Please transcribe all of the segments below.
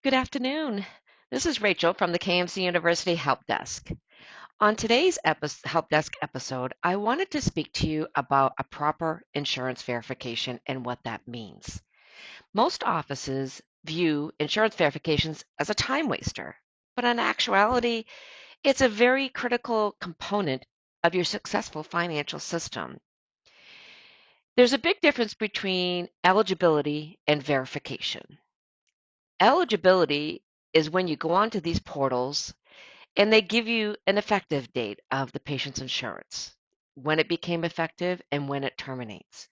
Good afternoon. This is Rachel from the KMC University Help Desk. On today's Help Desk episode, I wanted to speak to you about a proper insurance verification and what that means. Most offices view insurance verifications as a time waster, but in actuality, it's a very critical component of your successful financial system. There's a big difference between eligibility and verification. Eligibility is when you go onto these portals and they give you an effective date of the patient's insurance, when it became effective and when it terminates.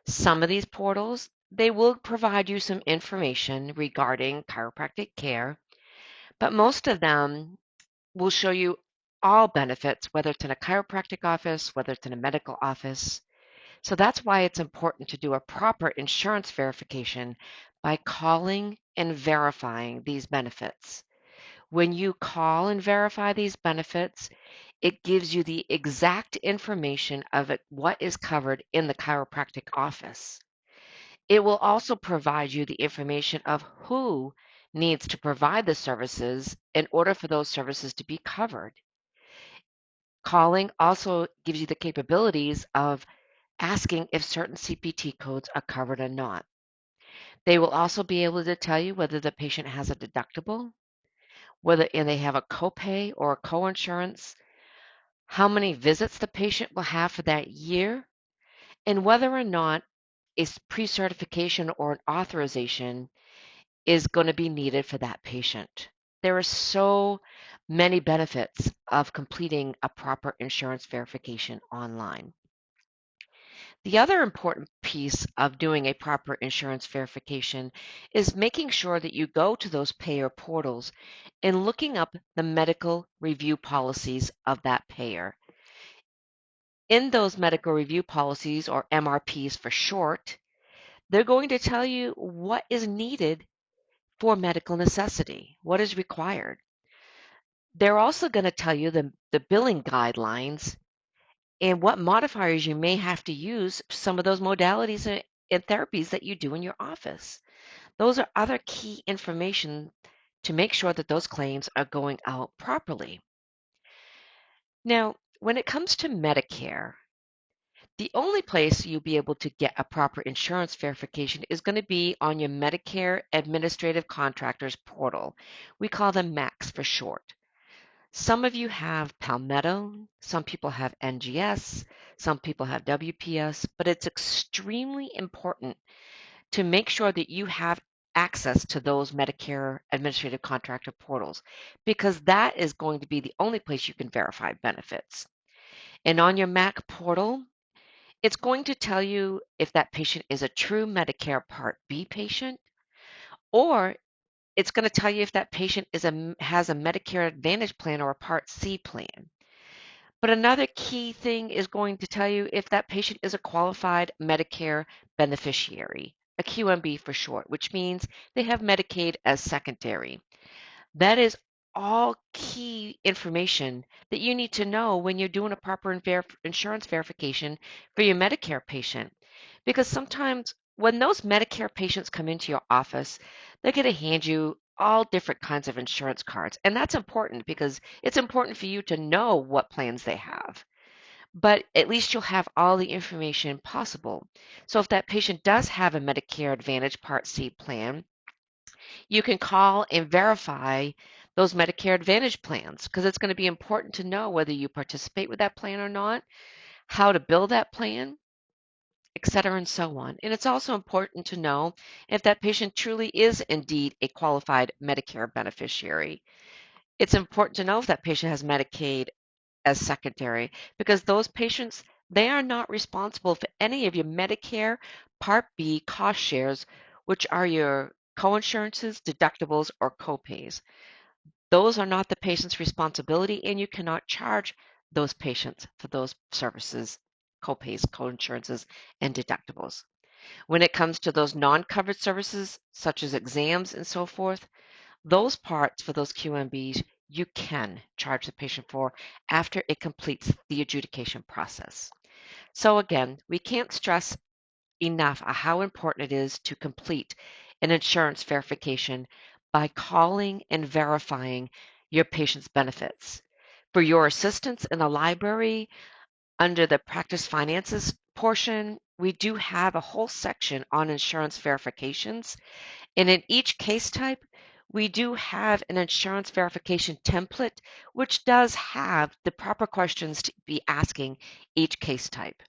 Some of these portals, they will provide you some information regarding chiropractic care, but most of them will show you all benefits, whether it's in a chiropractic office, whether it's in a medical office. So that's why it's important to do a proper insurance verification by calling and verifying these benefits. When you call and verify these benefits, it gives you the exact information of what is covered in the chiropractic office. It will also provide you the information of who needs to provide the services in order for those services to be covered. Calling also gives you the capabilities of asking if certain CPT codes are covered or not. They will also be able to tell you whether the patient has a deductible, whether and they have a copay or a coinsurance, how many visits the patient will have for that year, and whether or not a pre-certification or an authorization is going to be needed for that patient. There are so many benefits of completing a proper insurance verification online. The other important piece of doing a proper insurance verification is making sure that you go to those payer portals and looking up the medical review policies of that payer. In those medical review policies, or MRPs for short, they're going to tell you what is needed for medical necessity, what is required. They're also going to tell you the billing guidelines and what modifiers you may have to use for some of those modalities and therapies that you do in your office. Those are other key information to make sure that those claims are going out properly. Now, when it comes to Medicare, the only place you'll be able to get a proper insurance verification is going to be on your Medicare Administrative Contractors portal. We call them MACs for short. Some of you have Palmetto, some people have NGS, some people have WPS, but it's extremely important to make sure that you have access to those Medicare Administrative Contractor portals because that is going to be the only place you can verify benefits. And on your MAC portal, it's going to tell you if that patient is a true Medicare Part B patient, or it's going to tell you if that patient has a Medicare Advantage plan or a Part C plan. But another key thing is going to tell you if that patient is a qualified Medicare beneficiary, a QMB for short, which means they have Medicaid as secondary. That is all key information that you need to know when you're doing a proper insurance verification for your Medicare patient. Because sometimes when those Medicare patients come into your office, they're going to hand you all different kinds of insurance cards. And that's important because it's important for you to know what plans they have. But at least you'll have all the information possible. So if that patient does have a Medicare Advantage Part C plan, you can call and verify those Medicare Advantage plans because it's going to be important to know whether you participate with that plan or not, how to build that plan, et cetera, and so on. And it's also important to know if that patient truly is indeed a qualified Medicare beneficiary. It's important to know if that patient has Medicaid as secondary because those patients, they are not responsible for any of your Medicare Part B cost shares, which are your coinsurances, deductibles, or copays. Those are not the patient's responsibility, and you cannot charge those patients for those services, copays, coinsurances, and deductibles. When it comes to those non-covered services, such as exams and so forth, those parts for those QMBs, you can charge the patient for after it completes the adjudication process. So again, we can't stress enough how important it is to complete an insurance verification by calling and verifying your patient's benefits. For your assistance in the library, under the practice finances portion, we do have a whole section on insurance verifications. And in each case type, we do have an insurance verification template, which does have the proper questions to be asking each case type.